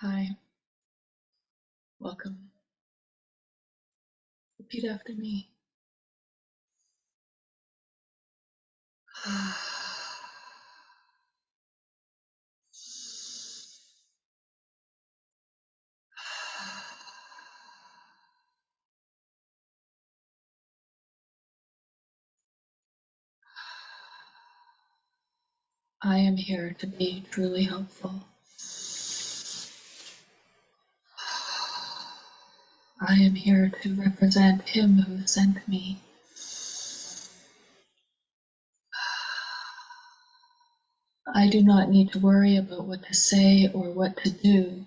Hi, welcome. Repeat after me. I am here to be truly helpful. I am here to represent Him who sent me. I do not need to worry about what to say or what to do.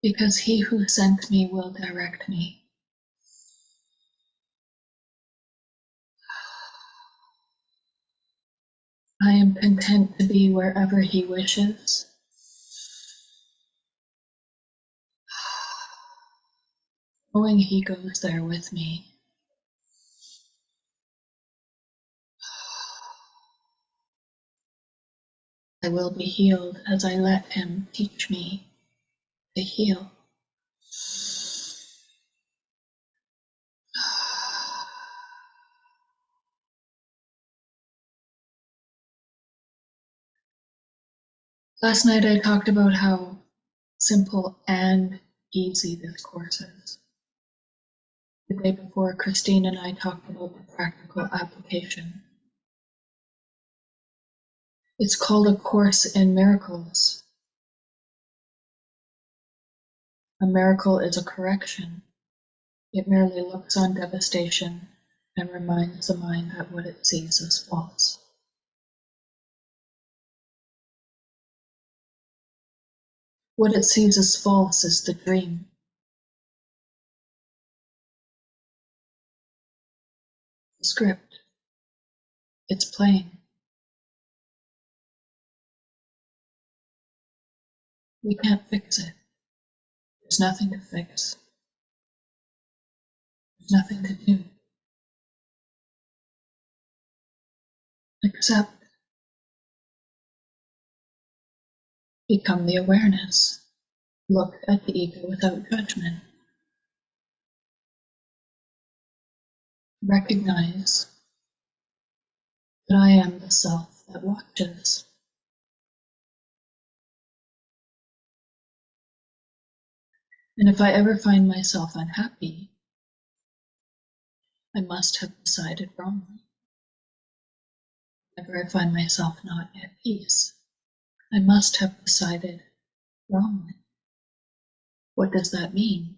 Because He who sent me will direct me. I am content to be wherever He wishes. Knowing He goes there with me. I will be healed as I let Him teach me to heal. Last night I talked about how simple and easy this course is. The day before, Christine and I talked about the practical application. It's called A Course in Miracles. A miracle is a correction. It merely looks on devastation and reminds the mind that what it sees is false. What it sees as false is the dream. The script. It's playing. We can't fix it. There's nothing to fix. There's nothing to do. Except become the awareness. Look at the ego without judgment. Recognize that I am the self that watches. And if I ever find myself unhappy, I must have decided wrongly. If ever I find myself not at peace, I must have decided wrongly. What does that mean?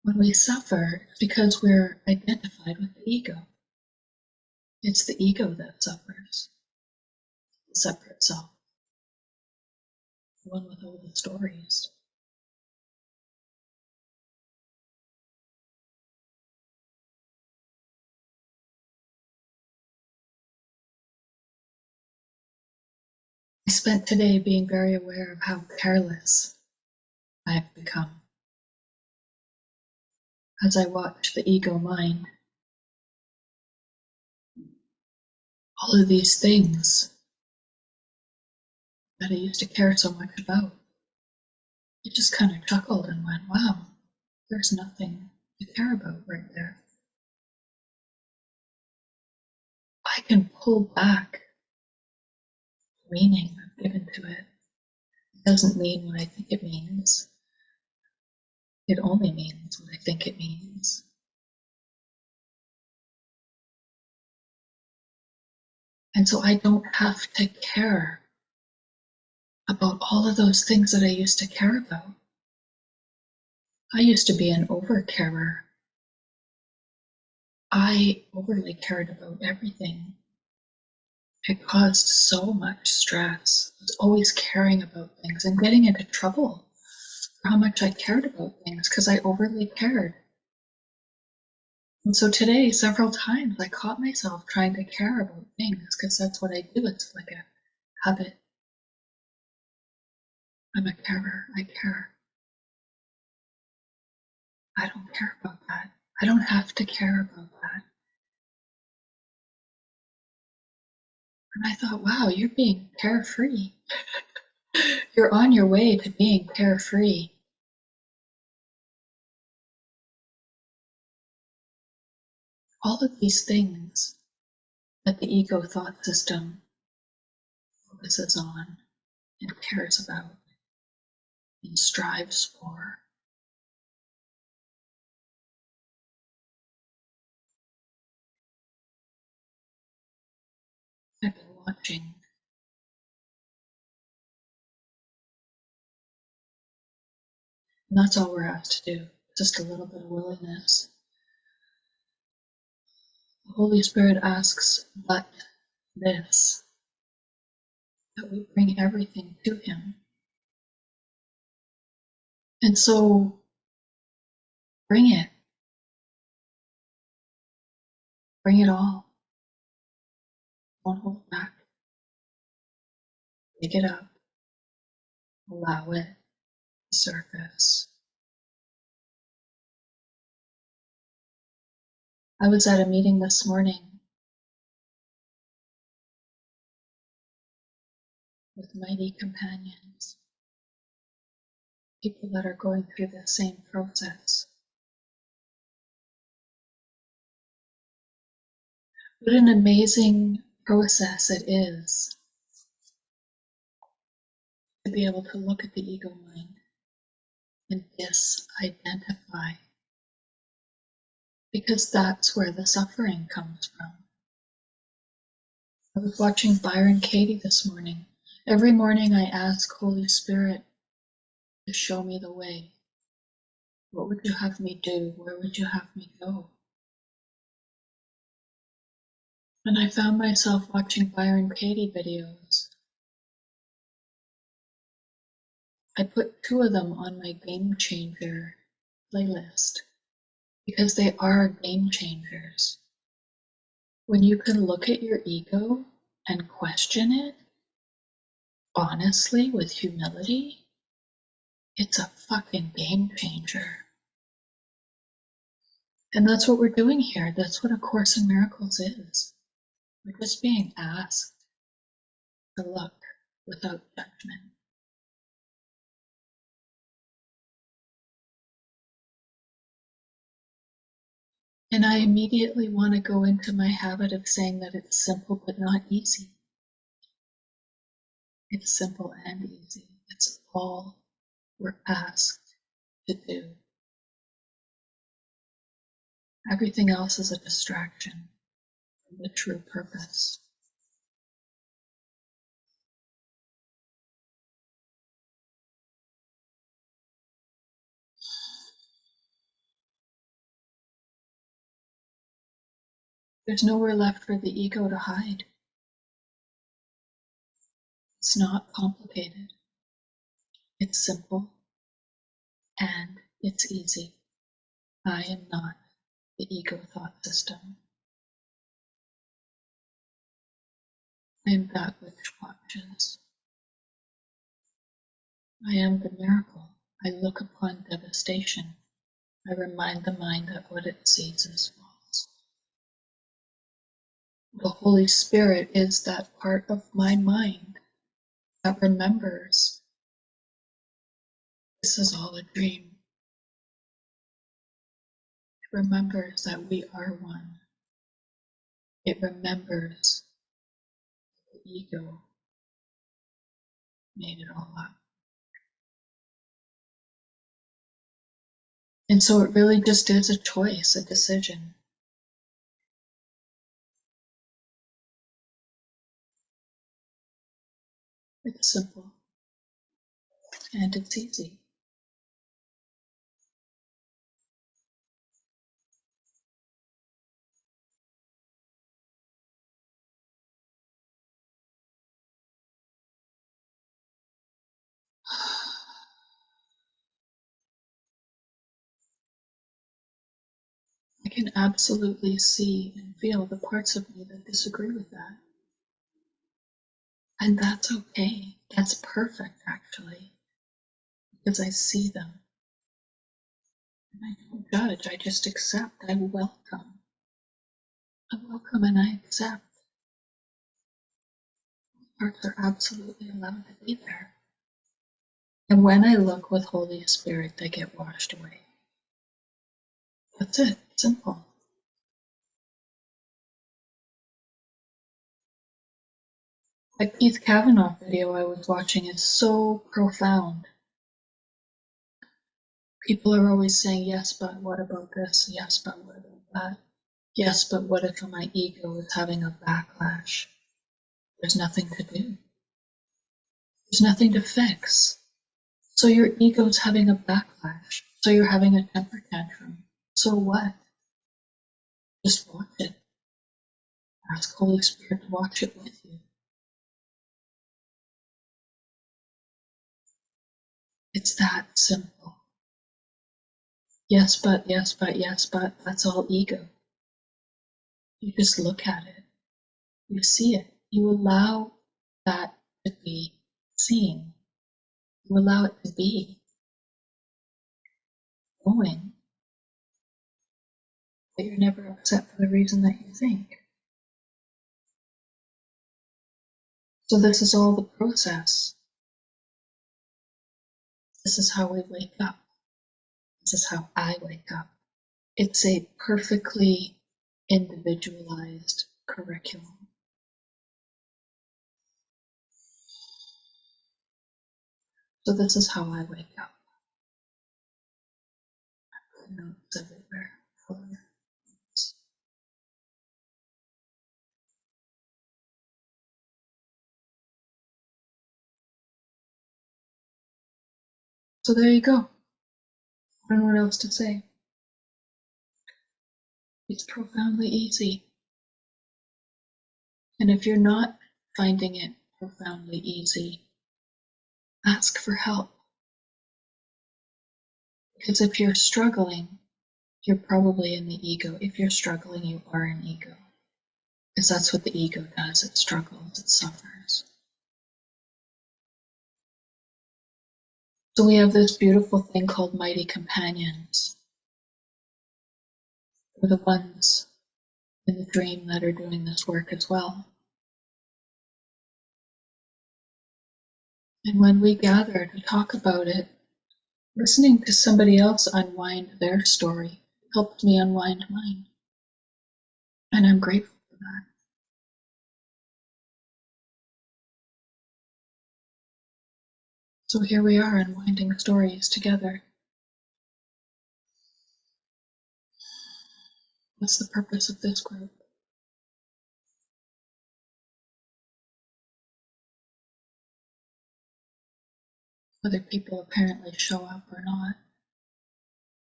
When we suffer, it's because we're identified with the ego. It's the ego that suffers, the separate self, the one with all the stories. I spent today being very aware of how careless I have become. As I watch the ego mind, all of these things that I used to care so much about, I just kind of chuckled and went, wow, there's nothing to care about right there. I can pull back the meaning I've given to it. It doesn't mean what I think it means. It only means what I think it means. And so I don't have to care about all of those things that I used to care about. I used to be an over-carer. I overly cared about everything. It caused so much stress. I was always caring about things and getting into trouble for how much I cared about things because I overly cared. And so today, several times, I caught myself trying to care about things because that's what I do. It's like a habit. I'm a carer. I care. I don't care about that. I don't have to care about that. And I thought, wow, you're being carefree. You're on your way to being carefree. All of these things that the ego thought system focuses on and cares about and strives for. I've been watching. And that's all we're asked to do, just a little bit of willingness. The Holy Spirit asks but this, that we bring everything to Him. And so bring it. Bring it all. Don't hold back. Pick it up. Allow it to surface. I was at a meeting this morning with mighty companions, people that are going through the same process. What an amazing process it is to be able to look at the ego mind and disidentify, because that's where the suffering comes from. I was watching Byron Katie this morning. Every morning I ask Holy Spirit to show me the way. What would you have me do? Where would you have me go? And I found myself watching Byron Katie videos. I put 2 of them on my game changer playlist because they are game changers. When you can look at your ego and question it honestly with humility, it's a fucking game changer. And that's what we're doing here. That's what A Course in Miracles is. We're just being asked to look without judgment. And I immediately want to go into my habit of saying that it's simple but not easy. It's simple and easy. It's all we're asked to do. Everything else is a distraction from the true purpose. There's nowhere left for the ego to hide. It's not complicated. It's simple and it's easy. I am not the ego thought system. I am that which watches. I am the miracle. I look upon devastation. I remind the mind that what it sees is false. The Holy Spirit is that part of my mind that remembers this is all a dream. It remembers that we are one. It remembers the ego made it all up. And so it really just is a choice, a decision. It's simple and it's easy. I can absolutely see and feel the parts of me that disagree with that. And that's okay. That's perfect, actually, because I see them. And I don't judge, I just accept, I welcome. I welcome and I accept. Parts are absolutely allowed to be there. And when I look with Holy Spirit, they get washed away. That's it, simple. That Keith Kavanaugh video I was watching is so profound. People are always saying, yes, but what about this? Yes, but what about that? Yes, but what if my ego is having a backlash? There's nothing to do. There's nothing to fix. So your ego's having a backlash. So you're having a temper tantrum. So what? Just watch it. Ask Holy Spirit to watch it with you. It's that simple. Yes, but, yes, but, yes, but, that's all ego. You just look at it. You see it. You allow that to be seen. You allow it to be going. But you're never upset for the reason that you think. So this is all the process. This is how we wake up. This is how I wake up. It's a perfectly individualized curriculum. So this is how I wake up. I put notes everywhere. So there you go. I don't know what else to say. It's profoundly easy. And if you're not finding it profoundly easy, ask for help. Because if you're struggling, you're probably in the ego. If you're struggling, you are in ego. Because that's what the ego does. It struggles, it suffers. So we have this beautiful thing called mighty companions. They're the ones in the dream that are doing this work as well. And when we gather to talk about it, listening to somebody else unwind their story helped me unwind mine. And I'm grateful for that. So here we are unwinding stories together. What's the purpose of this group? Whether people apparently show up or not,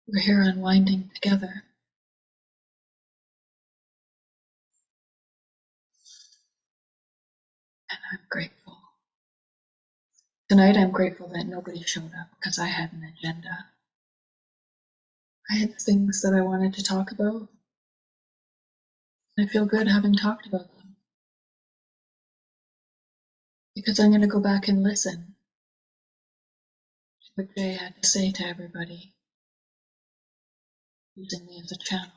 we're here unwinding together. And I'm grateful. Tonight I'm grateful that nobody showed up because I had an agenda. I had things that I wanted to talk about. I feel good having talked about them. Because I'm going to go back and listen to what Jay had to say to everybody, using me as a channel.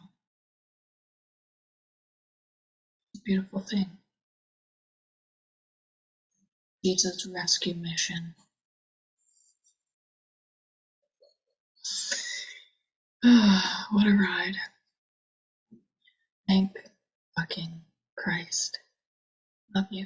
It's a beautiful thing. Jesus' rescue mission. What a ride. Thank fucking Christ. Love you.